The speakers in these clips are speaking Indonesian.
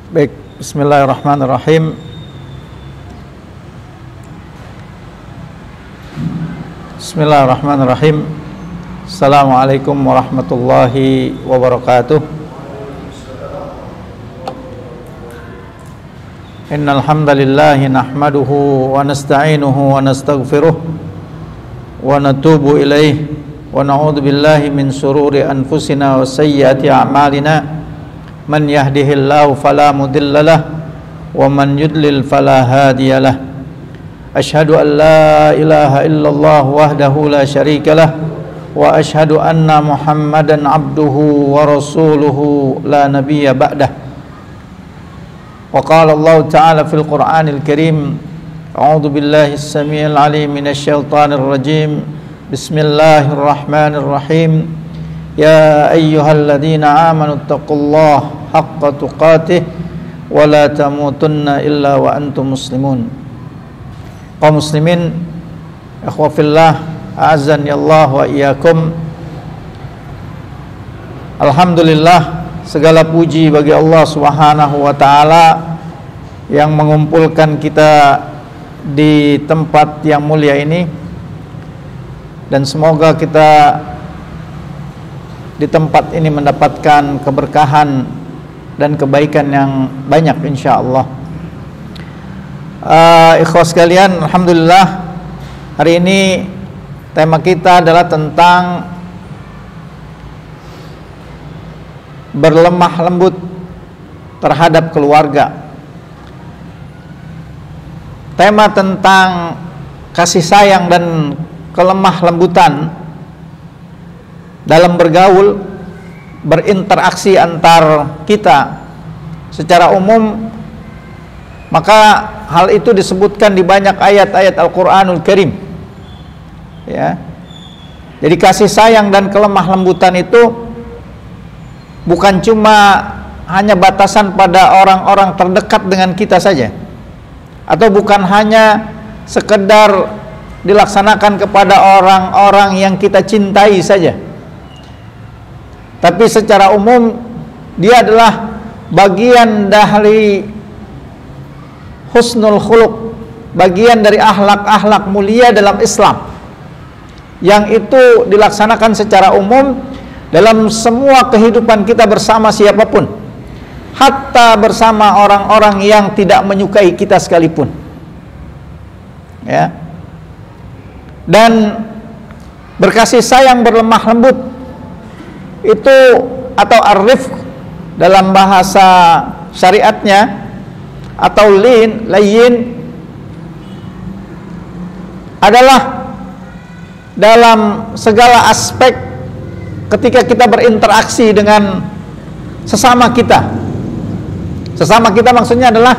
Baik, bismillahirrahmanirrahim. Bismillahirrahmanirrahim. Assalamualaikum warahmatullahi wabarakatuh. Innal hamdalillah nahmaduhu wa nasta'inuhu wa nastaghfiruh wa natubu ilaih wa na'udzu billahi min shururi anfusina wa sayyiati a'malina. Man yahdihillahu fala mudhillalah wa man yudlil fala hadiyalah. Asyhadu an la ilaha illallah wahdahu la syarikalah wa asyhadu anna Muhammadan abduhu wa rasuluhu la nabiyya ba'dah. Wa qala Allah ta'ala fil Qur'anil Karim, a'udzu billahi as-sami'il 'alim minasy syaithanir rajim. Bismillahirrahmanirrahim. Ya ayyuhalladzina amanu taqullaha haqqa tuqatih wa la tamutunna illa wa antum muslimun. Kaum muslimin, ikhwa fillah, a'azzani Allah wa iyyakum. Alhamdulillah, segala puji bagi Allah Subhanahu wa taala yang mengumpulkan kita di tempat yang mulia ini, dan semoga kita di tempat ini mendapatkan keberkahan dan kebaikan yang banyak insyaallah. Ikhwas sekalian, alhamdulillah, hari ini tema kita adalah tentang berlemah lembut terhadap keluarga. Tema tentang kasih sayang dan kelemah lembutan dalam bergaul, berinteraksi antar kita secara umum, maka hal itu disebutkan di banyak ayat-ayat Al-Qur'anul Karim. Ya. Jadi kasih sayang dan kelemah lembutan itu bukan cuma hanya batasan pada orang-orang terdekat dengan kita saja, atau bukan hanya sekedar dilaksanakan kepada orang-orang yang kita cintai saja, tapi secara umum dia adalah bagian dari husnul khuluq, bagian dari akhlak-akhlak mulia dalam Islam, yang itu dilaksanakan secara umum dalam semua kehidupan kita bersama siapapun, hatta bersama orang-orang yang tidak menyukai kita sekalipun. Ya. Dan berkasih sayang, berlemah lembut itu, atau ar-rifq dalam bahasa syariatnya, atau layyin, adalah dalam segala aspek ketika kita berinteraksi dengan sesama kita. Sesama kita maksudnya adalah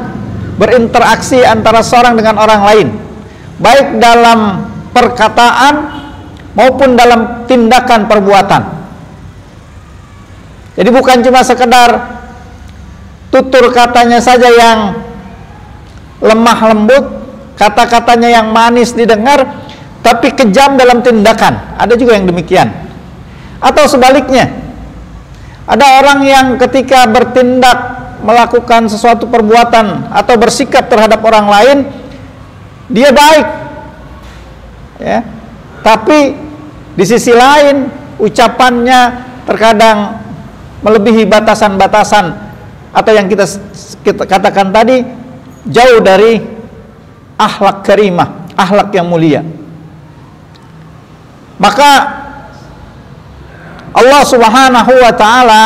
berinteraksi antara seorang dengan orang lain, baik dalam perkataan maupun dalam tindakan perbuatan. Jadi bukan cuma sekedar tutur katanya saja yang lemah lembut, kata-katanya yang manis didengar, tapi kejam dalam tindakan. Ada juga yang demikian. Atau sebaliknya, ada orang yang ketika bertindak, melakukan sesuatu perbuatan atau bersikap terhadap orang lain, dia baik, ya, tapi di sisi lain ucapannya terkadang melebihi batasan-batasan, atau yang kita katakan tadi, jauh dari akhlak karimah, akhlak yang mulia. Maka Allah Subhanahu wa taala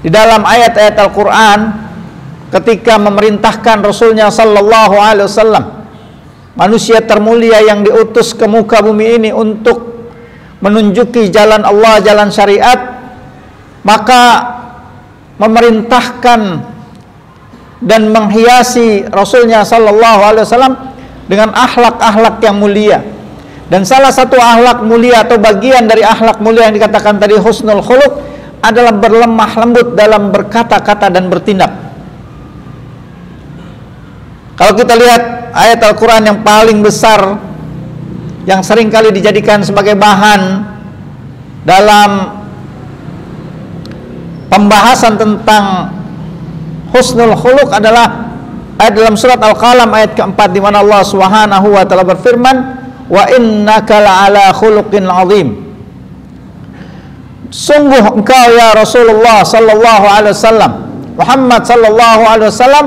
di dalam ayat-ayat Al-Qur'an ketika memerintahkan Rasulnya sallallahu alaihi wasallam, manusia termulia yang diutus ke muka bumi ini untuk menunjuki jalan Allah, jalan syariat, maka memerintahkan dan menghiasi Rasulnya sallallahu alaihi wasallam dengan akhlak-akhlak yang mulia. Dan salah satu akhlak mulia atau bagian dari akhlak mulia yang dikatakan tadi, husnul khuluq, adalah berlemah lembut dalam berkata-kata dan bertindak. Kalau kita lihat ayat Al-Quran yang paling besar, yang sering kali dijadikan sebagai bahan dalam pembahasan tentang Husnul khuluq adalah ayat dalam surat Al-Qalam ayat keempat, di mana Allah Subhanahu wa taala berfirman, wa innaka la'ala khuluqin azim. Sungguh engkau ya Rasulullah sallallahu alaihi wasallam, Muhammad sallallahu alaihi wasallam,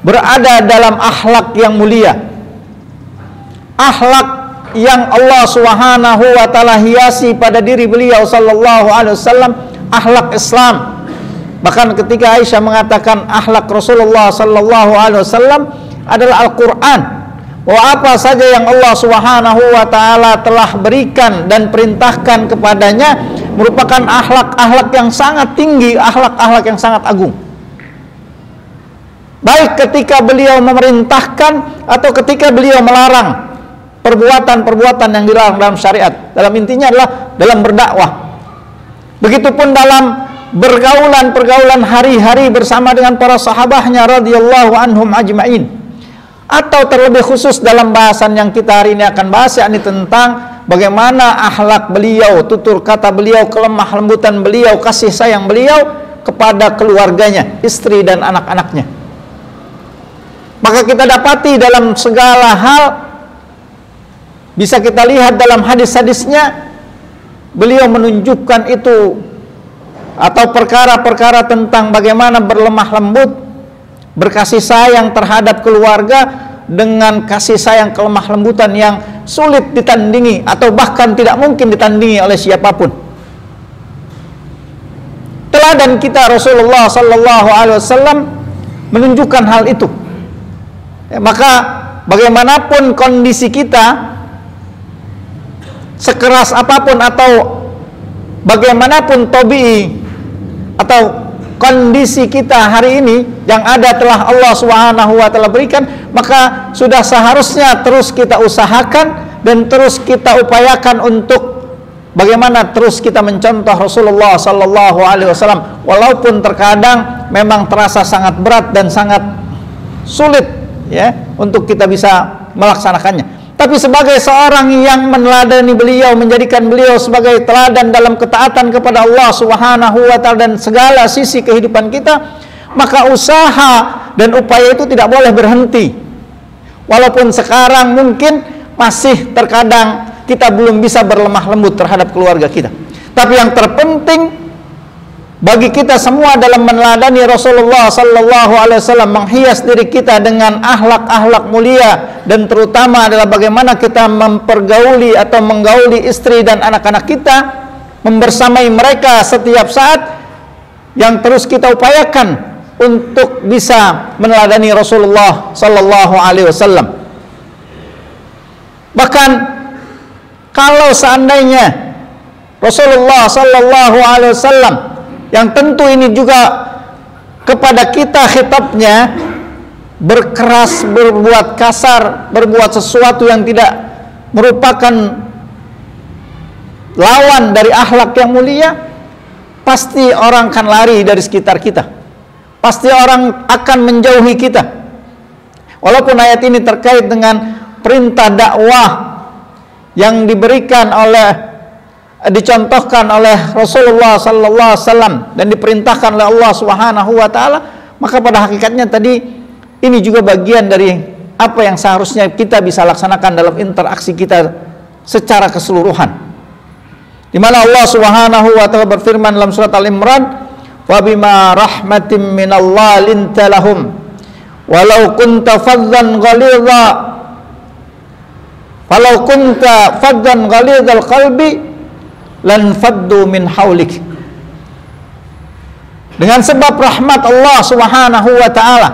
berada dalam akhlak yang mulia, akhlak yang Allah Subhanahu wa taala hiasi pada diri beliau sallallahu alaihi wasallam, akhlak Islam. Bahkan ketika Aisyah mengatakan akhlak Rasulullah sallallahu alaihi wasallam adalah Al-Qur'an, bahwa apa saja yang Allah Subhanahu wa taala telah berikan dan perintahkan kepadanya merupakan akhlak-akhlak yang sangat tinggi, akhlak-akhlak yang sangat agung. Baik ketika beliau memerintahkan atau ketika beliau melarang perbuatan-perbuatan yang dilarang dalam syariat. Dalam intinya adalah dalam berdakwah. Begitupun dalam pergaulan hari-hari bersama dengan para sahabatnya radhiyallahu anhum ajma'in. Atau terlebih khusus dalam bahasan yang kita hari ini akan bahas, yakni tentang bagaimana akhlak beliau, tutur kata beliau, kelemah lembutan beliau, kasih sayang beliau kepada keluarganya, istri dan anak-anaknya. Maka kita dapati dalam segala hal, bisa kita lihat dalam hadis-hadisnya, beliau menunjukkan itu, atau perkara-perkara tentang bagaimana berlemah lembut, berkasih sayang terhadap keluarga dengan kasih sayang kelemah lembutan yang sulit ditandingi atau bahkan tidak mungkin ditandingi oleh siapapun. Teladan kita Rasulullah sallallahu alaihi wasallam menunjukkan hal itu. Maka bagaimanapun kondisi kita, sekeras apapun atau bagaimanapun tabii atau kondisi kita hari ini yang ada telah Allah Subhanahu wa taala berikan, maka sudah seharusnya terus kita usahakan dan terus kita upayakan untuk bagaimana terus kita mencontoh Rasulullah sallallahu alaihi wasallam, walaupun terkadang memang terasa sangat berat dan sangat sulit ya untuk kita bisa melaksanakannya. Tapi sebagai seorang yang meneladani beliau, menjadikan beliau sebagai teladan dalam ketaatan kepada Allah Subhanahu wa taala dan segala sisi kehidupan kita, maka usaha dan upaya itu tidak boleh berhenti. Walaupun sekarang mungkin masih terkadang kita belum bisa berlemah lembut terhadap keluarga kita. Tapi yang terpenting bagi kita semua dalam meneladani Rasulullah sallallahu alaihi wasallam, menghias diri kita dengan akhlak-akhlak mulia, dan terutama adalah bagaimana kita mempergauli atau menggauli istri dan anak-anak kita, membersamai mereka setiap saat, yang terus kita upayakan untuk bisa meneladani Rasulullah sallallahu alaihi wasallam. Bahkan kalau seandainya Rasulullah sallallahu alaihi wasallam, yang tentu ini juga kepada kita khitabnya, berkeras, berbuat kasar, berbuat sesuatu yang tidak merupakan lawan dari akhlak yang mulia, pasti orang akan lari dari sekitar kita, pasti orang akan menjauhi kita. Walaupun ayat ini terkait dengan perintah dakwah yang diberikan dicontohkan oleh Rasulullah sallallahu alaihi wasallam dan diperintahkan oleh Allah Subhanahu wa taala, maka pada hakikatnya tadi ini juga bagian dari apa yang seharusnya kita bisa laksanakan dalam interaksi kita secara keseluruhan. Di mana Allah Subhanahu wa taala berfirman dalam surat Al-Imran, "Wa bima rahmatin minallah linta lahum walau kunta faddan ghalidhal qalbi lan faddu min haulik." Dengan sebab rahmat Allah Subhanahu wa taala,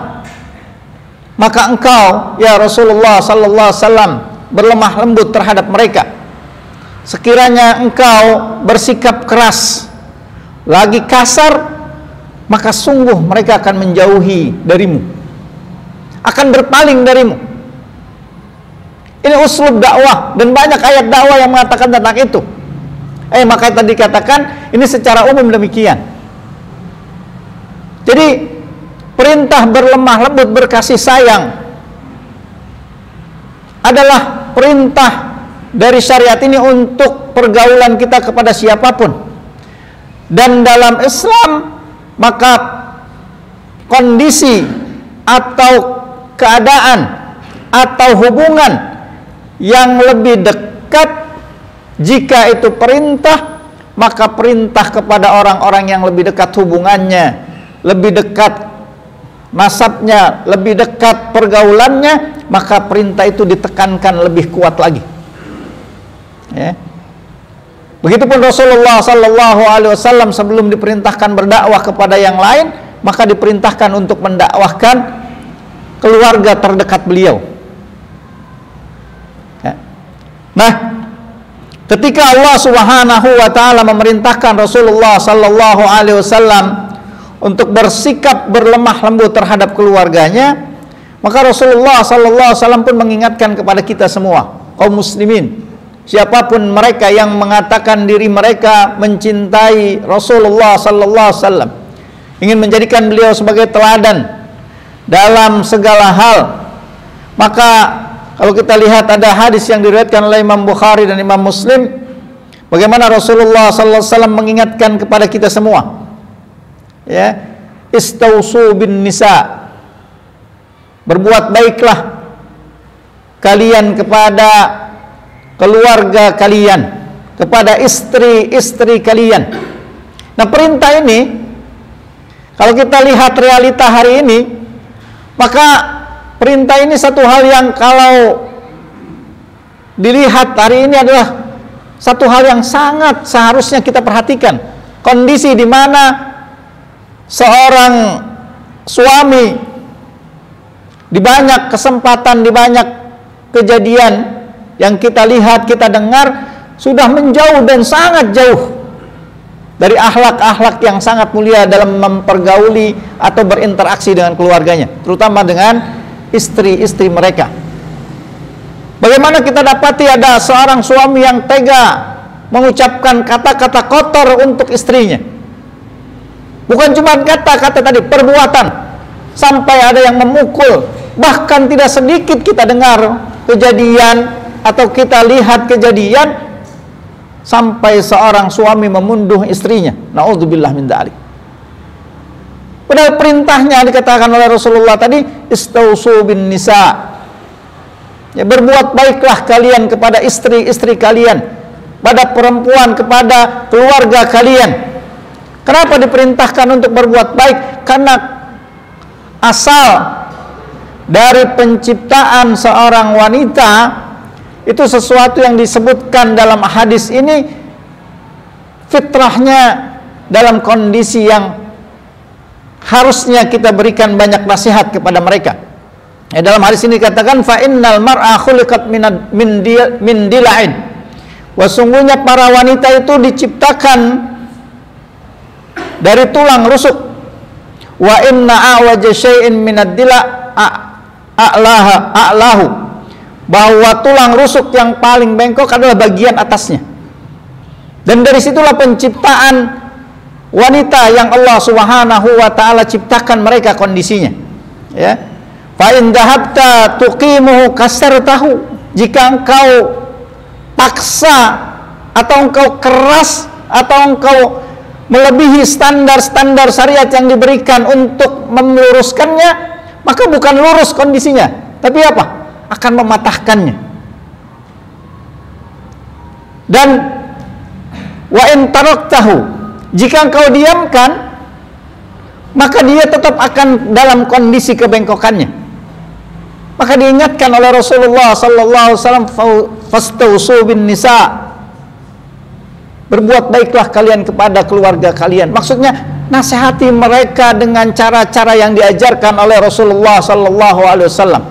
maka engkau ya Rasulullah sallallahu alaihi wasallam berlemah lembut terhadap mereka. Sekiranya engkau bersikap keras, lagi kasar, maka sungguh mereka akan menjauhi darimu, akan berpaling darimu. Ini uslub dakwah, dan banyak ayat dakwah yang mengatakan tentang itu. Maka tadi dikatakan ini secara umum demikian. Jadi perintah berlemah lembut, berkasih sayang adalah perintah dari syariat ini untuk pergaulan kita kepada siapapun. Dan dalam Islam, maka kondisi atau keadaan atau hubungan yang lebih dekat, jika itu perintah, maka perintah kepada orang-orang yang lebih dekat hubungannya, lebih dekat nasabnya, lebih dekat pergaulannya, maka perintah itu ditekankan lebih kuat lagi. Ya. Begitupun Rasulullah Sallallahu Alaihi Wasallam sebelum diperintahkan berdakwah kepada yang lain, maka diperintahkan untuk mendakwahkan keluarga terdekat beliau. Ya. Nah, ketika Allah Subhanahu wa taala memerintahkan Rasulullah sallallahu alaihi wasallam untuk bersikap berlemah lembut terhadap keluarganya, maka Rasulullah sallallahu alaihi wasallam pun mengingatkan kepada kita semua, kaum muslimin, siapapun mereka yang mengatakan diri mereka mencintai Rasulullah sallallahu alaihi wasallam, ingin menjadikan beliau sebagai teladan dalam segala hal, maka kalau kita lihat ada hadis yang diriwayatkan oleh Imam Bukhari dan Imam Muslim, bagaimana Rasulullah sallallahu alaihi wasallam mengingatkan kepada kita semua, ya, istausu bin nisa, berbuat baiklah kalian kepada keluarga kalian, kepada istri-istri kalian. Nah, perintah ini kalau kita lihat realita hari ini, maka perintah ini satu hal yang kalau dilihat hari ini adalah satu hal yang sangat seharusnya kita perhatikan. Kondisi di mana seorang suami di banyak kesempatan, di banyak kejadian yang kita lihat, kita dengar, sudah menjauh dan sangat jauh dari akhlak-akhlak yang sangat mulia dalam mempergauli atau berinteraksi dengan keluarganya, terutama dengan istri-istri mereka. Bagaimana kita dapati ada seorang suami yang tega mengucapkan kata-kata kotor untuk istrinya. Bukan cuma kata-kata tadi, perbuatan, sampai ada yang memukul. Bahkan tidak sedikit kita dengar kejadian atau kita lihat kejadian sampai seorang suami memunduh istrinya. Na'udzubillah min dzalik. Padahal perintahnya dikatakan oleh Rasulullah tadi, istausu bin nisa, ya, berbuat baiklah kalian kepada istri-istri kalian, pada perempuan, kepada keluarga kalian. Kenapa diperintahkan untuk berbuat baik? Karena asal dari penciptaan seorang wanita itu sesuatu yang disebutkan dalam hadis ini, fitrahnya dalam kondisi yang harusnya kita berikan banyak nasihat kepada mereka. Ya, dalam hadis ini dikatakan, fa innal mar'a khuliqat min dila'in. Sesungguhnya para wanita itu diciptakan dari tulang rusuk. Wa inna a'waja syai'in minad dila' a'lahu. Bahwa tulang rusuk yang paling bengkok adalah bagian atasnya. Dan dari situlah penciptaan wanita yang Allah Subhanahu wa taala ciptakan mereka kondisinya. Ya. Fa in dhahabta tuqimuhu kasartahu. Jika engkau paksa atau engkau keras atau engkau melebihi standar-standar syariat yang diberikan untuk meluruskannya, maka bukan lurus kondisinya, tapi apa? Akan mematahkannya. Dan wa in taraktahu, jika engkau diamkan, maka dia tetap akan dalam kondisi kebengkokannya. Maka diingatkan oleh Rasulullah sallallahu alaihi wasallam, fastausu bin nisa, berbuat baiklah kalian kepada keluarga kalian. Maksudnya nasihati mereka dengan cara-cara yang diajarkan oleh Rasulullah sallallahu alaihi wasallam.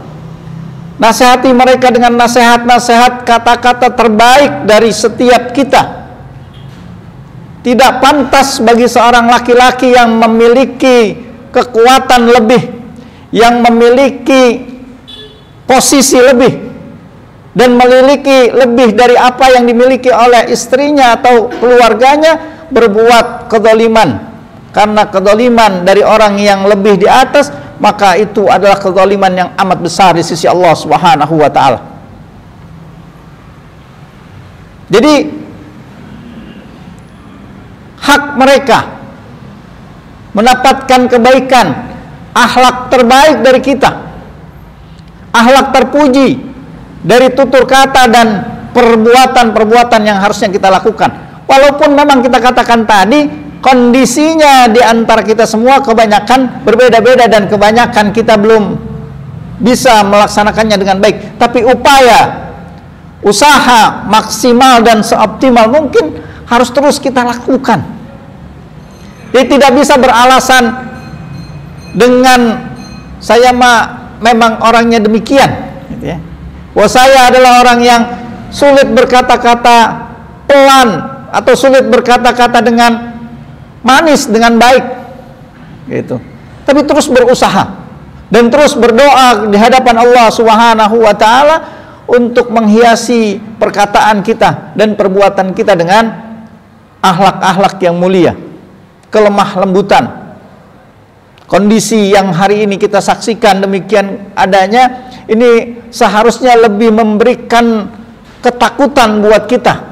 Nasihati mereka dengan nasihat-nasihat, kata-kata terbaik dari setiap kita. Tidak pantas bagi seorang laki-laki yang memiliki kekuatan lebih, yang memiliki posisi lebih, dan memiliki lebih dari apa yang dimiliki oleh istrinya atau keluarganya, berbuat kezaliman. Karena kezaliman dari orang yang lebih di atas, maka itu adalah kezaliman yang amat besar di sisi Allah Subhanahu wa taala. Jadi hak mereka mendapatkan kebaikan akhlak terbaik dari kita, akhlak terpuji dari tutur kata dan perbuatan-perbuatan yang harusnya kita lakukan. Walaupun memang kita katakan tadi, kondisinya di antara kita semua kebanyakan berbeda-beda dan kebanyakan kita belum bisa melaksanakannya dengan baik. Tapi upaya, usaha maksimal dan seoptimal mungkin harus terus kita lakukan. Jadi tidak bisa beralasan dengan saya memang orangnya demikian, gitu ya. Wah, saya adalah orang yang sulit berkata-kata pelan atau sulit berkata-kata dengan manis dengan baik, gitu. Tapi terus berusaha dan terus berdoa di hadapan Allah Subhanahu wa taala untuk menghiasi perkataan kita dan perbuatan kita dengan akhlak-akhlak yang mulia, kelemah lembutan. Kondisi yang hari ini kita saksikan demikian adanya, ini seharusnya lebih memberikan ketakutan buat kita.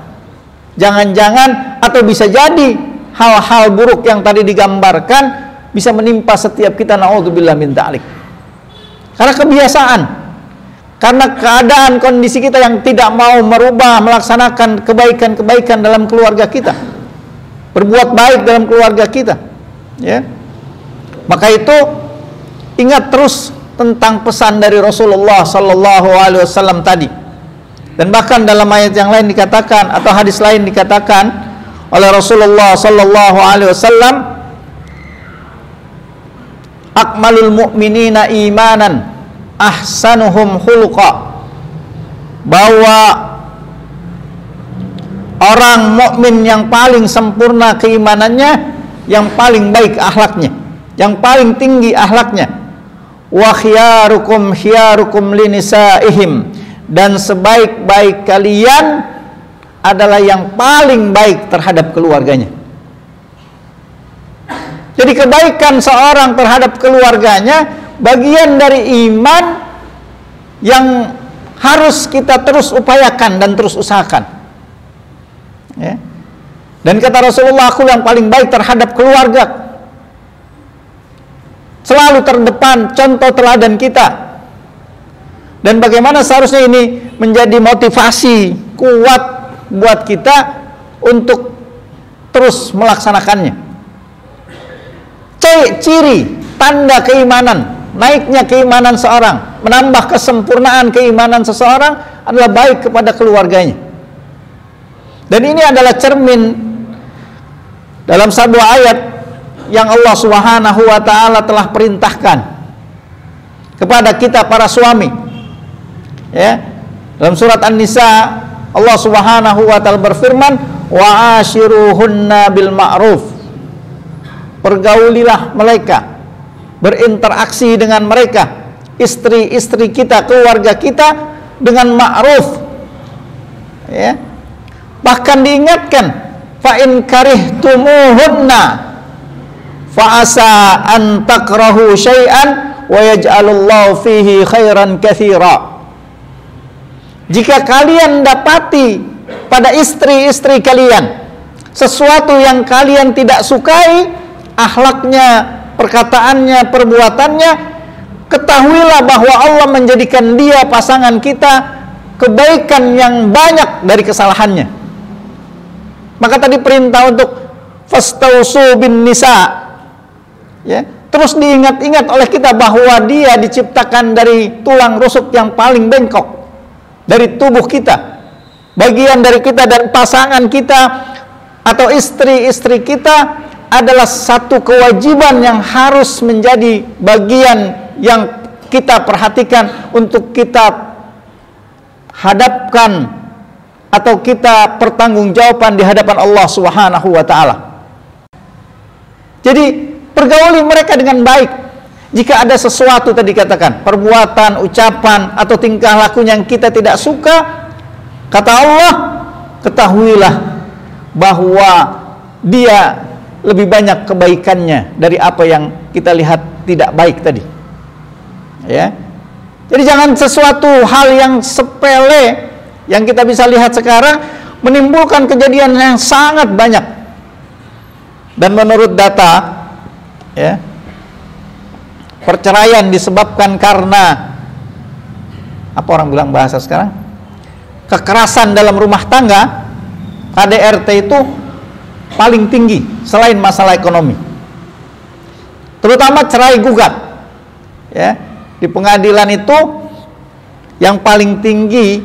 Jangan-jangan atau bisa jadi hal-hal buruk yang tadi digambarkan bisa menimpa setiap kita, naudzubillah min dzalik. Karena kebiasaan, karena keadaan kondisi kita yang tidak mau merubah, melaksanakan kebaikan-kebaikan dalam keluarga kita, berbuat baik dalam keluarga kita, ya. Maka itu ingat terus tentang pesan dari Rasulullah sallallahu alaihi wasallam tadi. Dan bahkan dalam ayat yang lain dikatakan atau hadis lain dikatakan oleh Rasulullah sallallahu alaihi wasallam, akmalul mu'minina imanan ahsanuhum khuluqa, bahwa orang mukmin yang paling sempurna keimanannya, yang paling baik akhlaknya, yang paling tinggi akhlaknya. Wa khiyarukum khiyarukum linisaihim, dan sebaik-baik kalian adalah yang paling baik terhadap keluarganya. Jadi kebaikan seorang terhadap keluarganya bagian dari iman yang harus kita terus upayakan dan terus usahakan, ya. Dan kata Rasulullah, aku yang paling baik terhadap keluarga, selalu terdepan contoh teladan kita. Dan bagaimana seharusnya ini menjadi motivasi kuat buat kita untuk terus melaksanakannya. Ciri tanda keimanan, naiknya keimanan seorang, menambah kesempurnaan keimanan seseorang adalah baik kepada keluarganya. Dan ini adalah cermin dalam sebuah ayat yang Allah Subhanahu wa taala telah perintahkan kepada kita para suami, ya. Dalam surat An-Nisa Allah Subhanahu wa taala berfirman, wa ashiruhunna bil ma'ruf, pergaulilah mereka, berinteraksi dengan mereka, istri-istri kita, keluarga kita dengan ma'ruf, ya. Bahkan diingatkan, fa in karihtumuhunna fa asa an takrahu syai'an wa yaj'alullahu fihi khairan katsira. Jika kalian dapati pada istri-istri kalian sesuatu yang kalian tidak sukai, akhlaknya, perkataannya, perbuatannya, ketahuilah bahwa Allah menjadikan dia, pasangan kita, kebaikan yang banyak dari kesalahannya. Maka tadi perintah untuk fastausu bin nisa, ya, terus diingat-ingat oleh kita bahwa dia diciptakan dari tulang rusuk yang paling bengkok dari tubuh kita, bagian dari kita, dan pasangan kita atau istri-istri kita adalah satu kewajiban yang harus menjadi bagian yang kita perhatikan untuk kita hadapkan atau kita pertanggungjawaban di hadapan Allah Subhanahu wa taala. Jadi pergauli mereka dengan baik. Jika ada sesuatu tadi katakan, perbuatan, ucapan atau tingkah laku yang kita tidak suka, kata Allah, ketahuilah bahwa dia lebih banyak kebaikannya dari apa yang kita lihat tidak baik tadi, ya. Jadi jangan sesuatu hal yang sepele yang kita bisa lihat sekarang menimbulkan kejadian yang sangat banyak. Dan menurut data, ya, perceraian disebabkan karena apa orang bilang bahasa sekarang? Kekerasan dalam rumah tangga, KDRT itu paling tinggi selain masalah ekonomi. Terutama cerai gugat. Ya, di pengadilan itu yang paling tinggi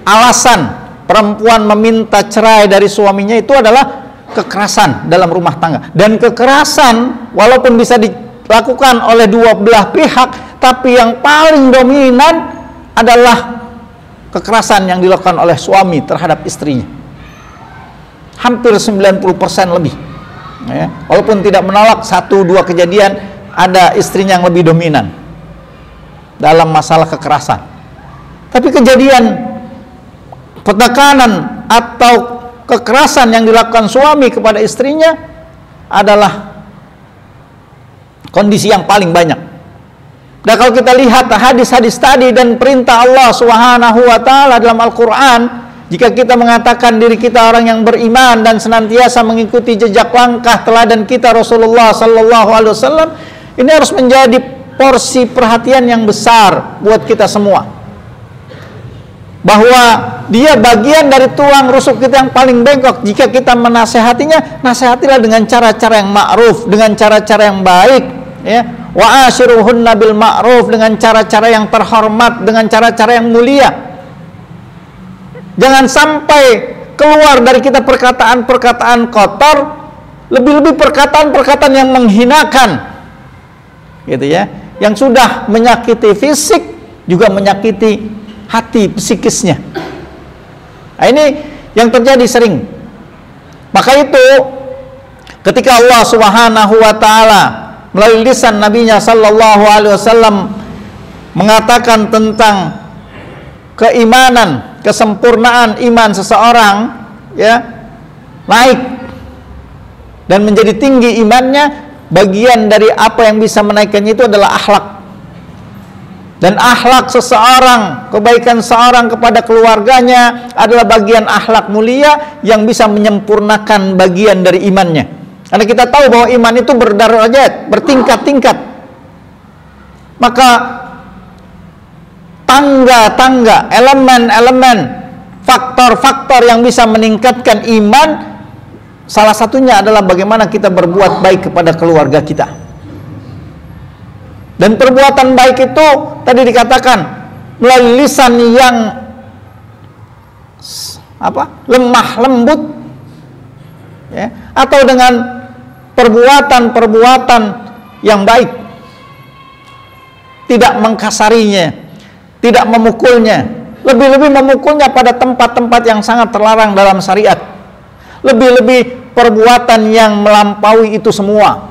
alasan perempuan meminta cerai dari suaminya itu adalah kekerasan dalam rumah tangga. Dan kekerasan walaupun bisa dilakukan oleh dua belah pihak, tapi yang paling dominan adalah kekerasan yang dilakukan oleh suami terhadap istrinya. Hampir 90% lebih. Ya, walaupun tidak menolak 1-2 kejadian, ada istrinya yang lebih dominan dalam masalah kekerasan. Tapi kejadian penekanan atau kekerasan yang dilakukan suami kepada istrinya adalah kondisi yang paling banyak. Dan kalau kita lihat hadis-hadis tadi dan perintah Allah Subhanahu wa taala dalam Al-Qur'an, jika kita mengatakan diri kita orang yang beriman dan senantiasa mengikuti jejak langkah teladan kita Rasulullah sallallahu alaihi wasallam, ini harus menjadi porsi perhatian yang besar buat kita semua. Bahwa dia bagian dari tulang rusuk kita yang paling bengkok. Jika kita menasehatinya, nasihatilah dengan cara-cara yang ma'ruf, dengan cara-cara yang baik, ya. Wa ashiruhunna bil ma'ruf, dengan cara-cara yang terhormat, dengan cara-cara yang mulia. Jangan sampai keluar dari kita perkataan-perkataan kotor, lebih-lebih perkataan-perkataan yang menghinakan, gitu ya, yang sudah menyakiti fisik juga menyakiti hati psikisnya. Nah, ini yang terjadi sering. Maka itu ketika Allah Subhanahu wa taala melalui lisan nabinya sallallahu alaihi wasallam mengatakan tentang keimanan, kesempurnaan iman seseorang, ya, naik dan menjadi tinggi imannya, bagian dari apa yang bisa menaikkannya itu adalah akhlak. Dan akhlak seseorang, kebaikan seorang kepada keluarganya adalah bagian akhlak mulia yang bisa menyempurnakan bagian dari imannya. Karena kita tahu bahwa iman itu berderajat, bertingkat-tingkat. Maka tangga-tangga, elemen-elemen, faktor-faktor yang bisa meningkatkan iman, salah satunya adalah bagaimana kita berbuat baik kepada keluarga kita. Dan perbuatan baik itu tadi dikatakan melalui lisan yang lemah lembut, ya, atau dengan perbuatan-perbuatan yang baik, tidak mengkasarinya, tidak memukulnya, lebih-lebih memukulnya pada tempat-tempat yang sangat terlarang dalam syariat, lebih-lebih perbuatan yang melampaui itu semua,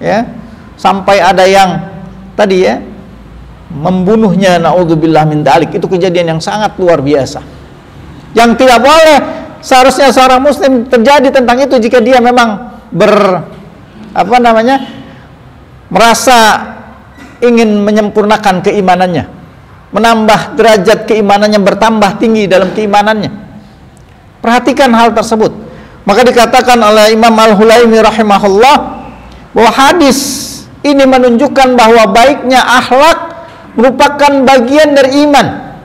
ya, sampai ada yang tadi, ya, membunuhnya, naudzubillah min dzalik. Itu kejadian yang sangat luar biasa, yang tidak boleh seharusnya seorang muslim terjadi tentang itu jika dia memang merasa ingin menyempurnakan keimanannya, menambah derajat keimanannya, bertambah tinggi dalam keimanannya. Perhatikan hal tersebut. Maka dikatakan oleh Imam Al-Hulaimi rahimahullah bahwa hadis ini menunjukkan bahwa baiknya akhlak merupakan bagian dari iman,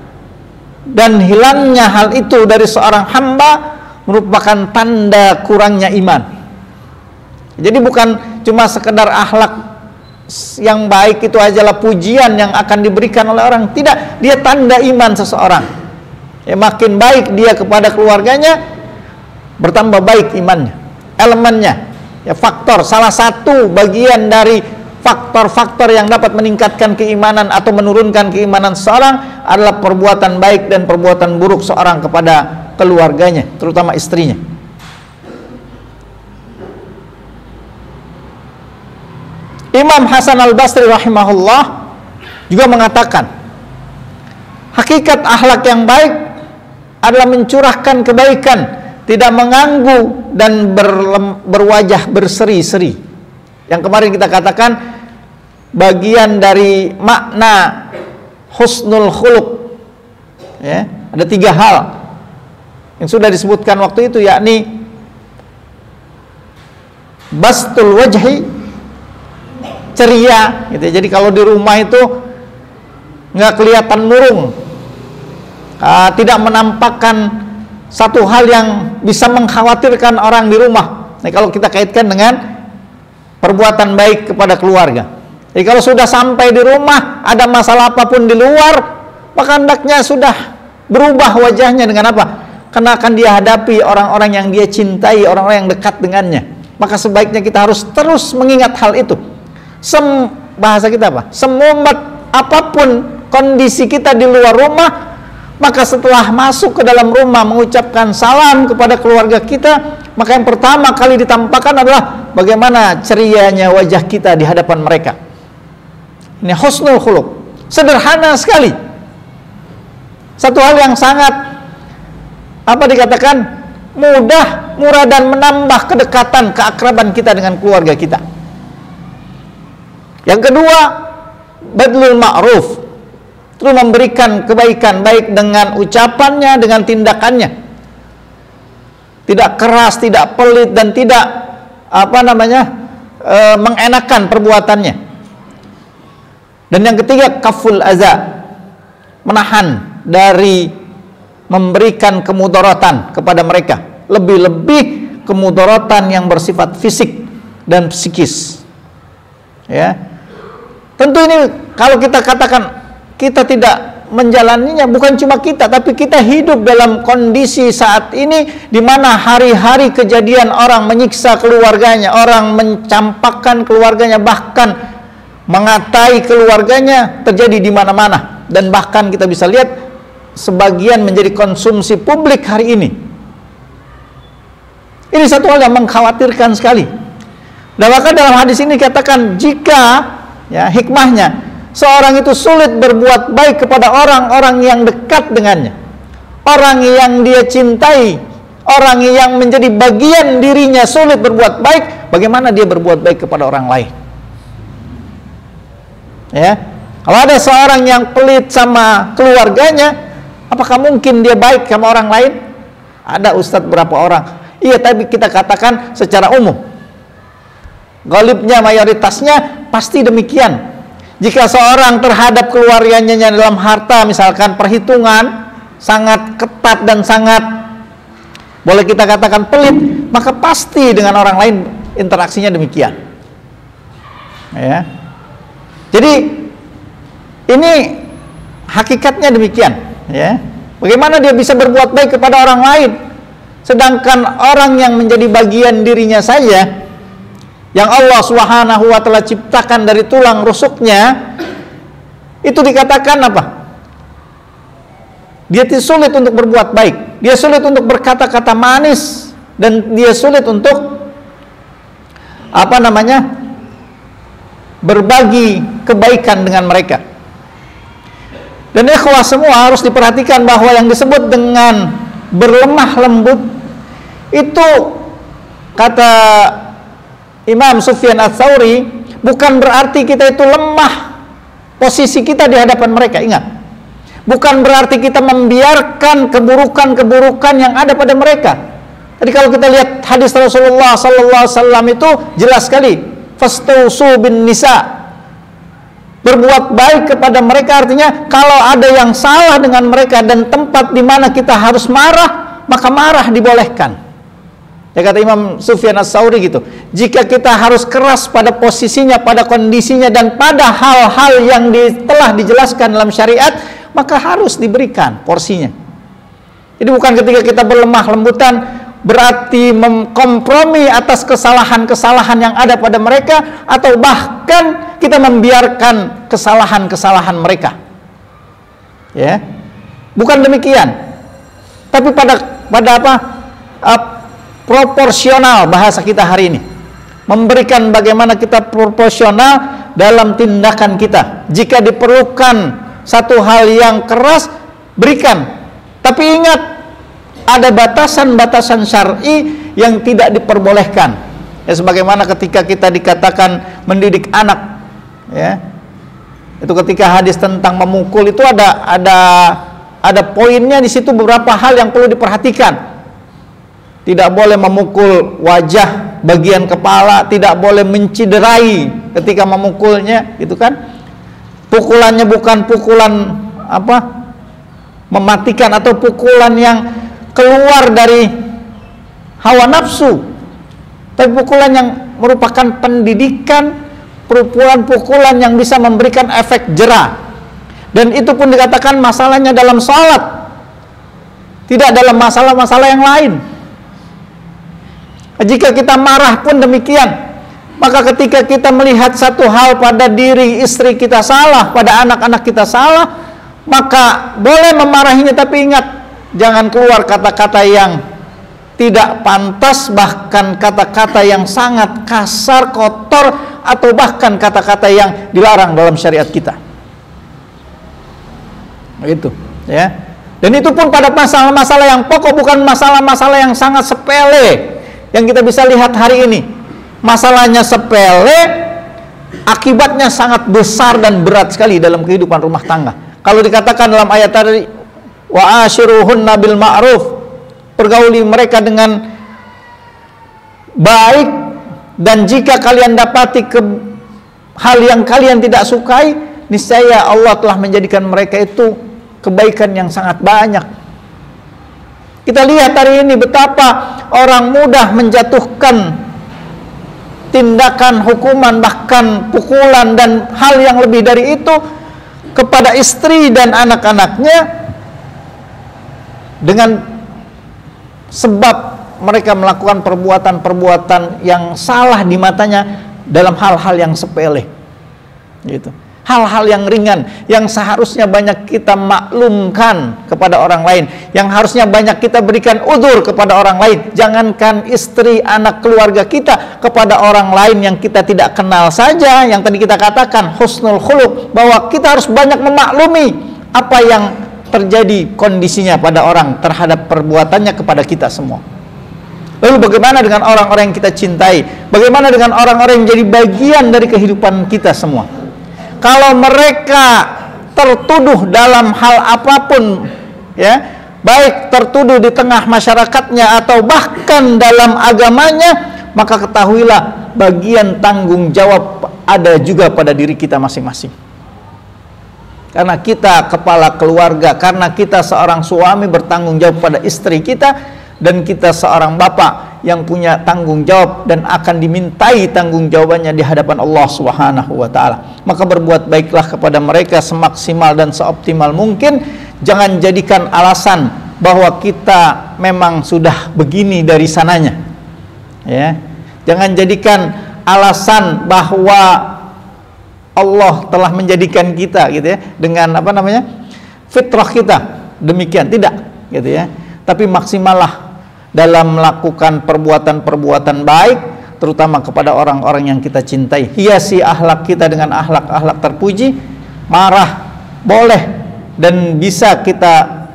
dan hilangnya hal itu dari seorang hamba merupakan tanda kurangnya iman. Jadi bukan cuma sekedar akhlak yang baik itu ajalah pujian yang akan diberikan oleh orang, tidak, dia tanda iman seseorang. Ya, makin baik dia kepada keluarganya, bertambah baik imannya, elemennya, ya, faktor, salah satu bagian dari faktor-faktor yang dapat meningkatkan keimanan atau menurunkan keimanan seorang adalah perbuatan baik dan perbuatan buruk seorang kepada keluarganya, terutama istrinya. Imam Hasan Al-Basri rahimahullah juga mengatakan, hakikat akhlak yang baik adalah mencurahkan kebaikan, tidak mengganggu dan berwajah berseri-seri. Yang kemarin kita katakan bagian dari makna husnul khuluq, ya, ada 3 hal yang sudah disebutkan waktu itu, yakni bastul wajhi, ceria gitu. Jadi kalau di rumah itu nggak kelihatan murung, tidak menampakkan satu hal yang bisa mengkhawatirkan orang di rumah. Nah, kalau kita kaitkan dengan perbuatan baik kepada keluarga. Jadi kalau sudah sampai di rumah, ada masalah apapun di luar, maka hendaknya sudah berubah wajahnya dengan apa? Karena akan dia hadapi orang-orang yang dia cintai, orang-orang yang dekat dengannya. Maka sebaiknya kita harus terus mengingat hal itu. Bahasa kita apa? Semumet apapun kondisi kita di luar rumah, maka setelah masuk ke dalam rumah mengucapkan salam kepada keluarga kita, maka yang pertama kali ditampakkan adalah bagaimana cerianya wajah kita di hadapan mereka. Ini husnul khuluq, sederhana sekali. Satu hal yang sangat dikatakan mudah, murah, dan menambah kedekatan, keakraban kita dengan keluarga kita. Yang kedua, badlul ma'ruf, itu memberikan kebaikan baik dengan ucapannya, dengan tindakannya. Tidak keras, tidak pelit, dan tidak mengenakan perbuatannya. Dan yang ketiga, kaful aza, menahan dari memberikan kemudaratan kepada mereka, lebih-lebih kemudaratan yang bersifat fisik dan psikis. Ya, tentu ini kalau kita katakan kita tidak menjalaninya, bukan cuma kita, tapi kita hidup dalam kondisi saat ini di mana hari-hari kejadian orang menyiksa keluarganya, orang mencampakkan keluarganya, bahkan mengatai keluarganya terjadi di mana-mana, dan bahkan kita bisa lihat sebagian menjadi konsumsi publik hari ini. Ini satu hal yang mengkhawatirkan sekali. Dan maka dalam hadis ini katakan, jika hikmahnya seorang itu sulit berbuat baik kepada orang-orang yang dekat dengannya, orang yang dia cintai, orang yang menjadi bagian dirinya sulit berbuat baik, bagaimana dia berbuat baik kepada orang lain? Ya, kalau ada seorang yang pelit sama keluarganya, apakah mungkin dia baik sama orang lain? Ada ustadz berapa orang? Iya, tapi kita katakan secara umum, ghalibnya, mayoritasnya pasti demikian. Jika seorang terhadap keluarganya dalam harta, misalkan perhitungan sangat ketat dan sangat boleh kita katakan pelit, maka pasti dengan orang lain interaksinya demikian. Ya. Jadi ini hakikatnya demikian. Ya. Bagaimana dia bisa berbuat baik kepada orang lain, sedangkan orang yang menjadi bagian dirinya saja, yang Allah Subhanahu wa ta'ala ciptakan dari tulang rusuknya, itu dikatakan apa? Dia sulit untuk berbuat baik, dia sulit untuk berkata-kata manis, dan dia sulit untuk berbagi kebaikan dengan mereka. Dan ikhwah semua harus diperhatikan bahwa yang disebut dengan berlemah lembut itu, kata Imam Sufyan Ats-Tsauri, bukan berarti kita itu lemah posisi kita di hadapan mereka. Ingat, bukan berarti kita membiarkan keburukan-keburukan yang ada pada mereka. Jadi kalau kita lihat hadis Rasulullah sallallahu alaihi wasallam itu jelas sekali, fastausu bin nisa, berbuat baik kepada mereka, artinya kalau ada yang salah dengan mereka dan tempat di mana kita harus marah, maka marah dibolehkan. Ya, kata Imam Sufyan Ats-Tsauri gitu, jika kita harus keras pada posisinya, pada kondisinya, dan pada hal-hal yang telah dijelaskan dalam syariat, maka harus diberikan porsinya. Jadi bukan ketika kita berlemah lembutan berarti mengkompromi atas kesalahan-kesalahan yang ada pada mereka, atau bahkan kita membiarkan kesalahan-kesalahan mereka. Ya, bukan demikian. Tapi proporsional, bahasa kita hari ini, memberikan bagaimana kita proporsional dalam tindakan kita. Jika diperlukan satu hal yang keras, berikan. Tapi ingat, ada batasan-batasan syar'i yang tidak diperbolehkan. Ya, sebagaimana ketika kita dikatakan mendidik anak, ya, itu ketika hadis tentang memukul itu ada poinnya di situ, beberapa hal yang perlu diperhatikan. Tidak boleh memukul wajah bagian kepala, tidak boleh menciderai ketika memukulnya, gitu kan. Pukulannya bukan pukulan mematikan atau pukulan yang keluar dari hawa nafsu, tapi pukulan yang merupakan pendidikan, pukulan yang bisa memberikan efek jera. Dan itu pun dikatakan masalahnya dalam salat, tidak dalam masalah-masalah yang lain. Jika kita marah pun demikian. Maka ketika kita melihat satu hal pada diri istri kita salah, pada anak-anak kita salah, maka boleh memarahinya, tapi ingat, jangan keluar kata-kata yang tidak pantas, bahkan kata-kata yang sangat kasar, kotor, atau bahkan kata-kata yang dilarang dalam syariat kita. Begitu, ya. Dan itu pun pada masalah-masalah yang pokok, bukan masalah-masalah yang sangat sepele yang kita bisa lihat hari ini. Masalahnya sepele, akibatnya sangat besar dan berat sekali dalam kehidupan rumah tangga. Kalau dikatakan dalam ayat tadi, wa ashiruhunna bil ma'ruf, pergauli mereka dengan baik, dan jika kalian dapati hal yang kalian tidak sukai, niscaya Allah telah menjadikan mereka itu kebaikan yang sangat banyak. Kita lihat hari ini betapa orang mudah menjatuhkan tindakan hukuman, bahkan pukulan dan hal yang lebih dari itu kepada istri dan anak-anaknya, dengan sebab mereka melakukan perbuatan-perbuatan yang salah di matanya dalam hal-hal yang sepele, gitu. Hal-hal yang ringan, yang seharusnya banyak kita maklumkan kepada orang lain, yang harusnya banyak kita berikan udzur kepada orang lain. Jangankan istri, anak, keluarga kita, kepada orang lain yang kita tidak kenal saja, yang tadi kita katakan husnul khuluq, bahwa kita harus banyak memaklumi apa yang terjadi kondisinya pada orang terhadap perbuatannya kepada kita semua. Lalu bagaimana dengan orang-orang yang kita cintai? Bagaimana dengan orang-orang yang jadi bagian dari kehidupan kita semua? Kalau mereka tertuduh dalam hal apapun, ya, baik tertuduh di tengah masyarakatnya atau bahkan dalam agamanya, maka ketahuilah bagian tanggung jawab ada juga pada diri kita masing-masing. Karena kita kepala keluarga, karena kita seorang suami bertanggung jawab pada istri kita, dan kita seorang bapak yang punya tanggung jawab dan akan dimintai tanggung jawabannya di hadapan Allah Subhanahu wa taala. Maka berbuat baiklah kepada mereka semaksimal dan seoptimal mungkin. Jangan jadikan alasan bahwa kita memang sudah begini dari sananya, ya. Jangan jadikan alasan bahwa Allah telah menjadikan kita, gitu ya, dengan fitrah kita demikian, tidak, gitu ya. Tapi maksimallah dalam melakukan perbuatan-perbuatan baik, terutama kepada orang-orang yang kita cintai. Hiasi akhlak kita dengan akhlak-akhlak terpuji. Marah boleh dan bisa kita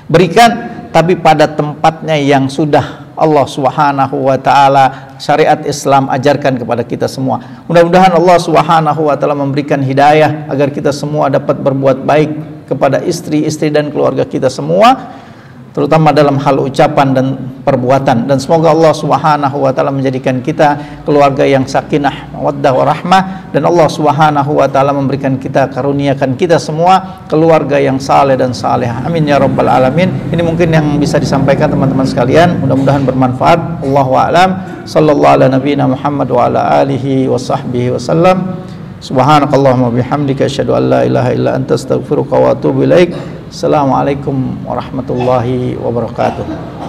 berikan, tapi pada tempatnya yang sudah Allah Subhanahu wa taala, syariat Islam ajarkan kepada kita semua. Mudah-mudahan Allah Subhanahu wa taala memberikan hidayah agar kita semua dapat berbuat baik kepada istri-istri dan keluarga kita semua, terutama dalam hal ucapan dan perbuatan. Dan semoga Allah Subhanahu wa taala menjadikan kita keluarga yang sakinah, mawaddah warahmah, dan Allah Subhanahu wa taala memberikan kita, karuniakan kita semua keluarga yang saleh dan salehah. Amin ya rabbal alamin. Ini mungkin yang bisa disampaikan teman-teman sekalian, mudah-mudahan bermanfaat. Allahu a'lam. Sallallahu ala nabiyina Muhammad wa ala alihi wa sahbihi wasallam. Subhanakallahumma bihamdika asyhadu an la ilaha illa anta astaghfiruka wa atubu ilaik. Assalamualaikum warahmatullahi wabarakatuh.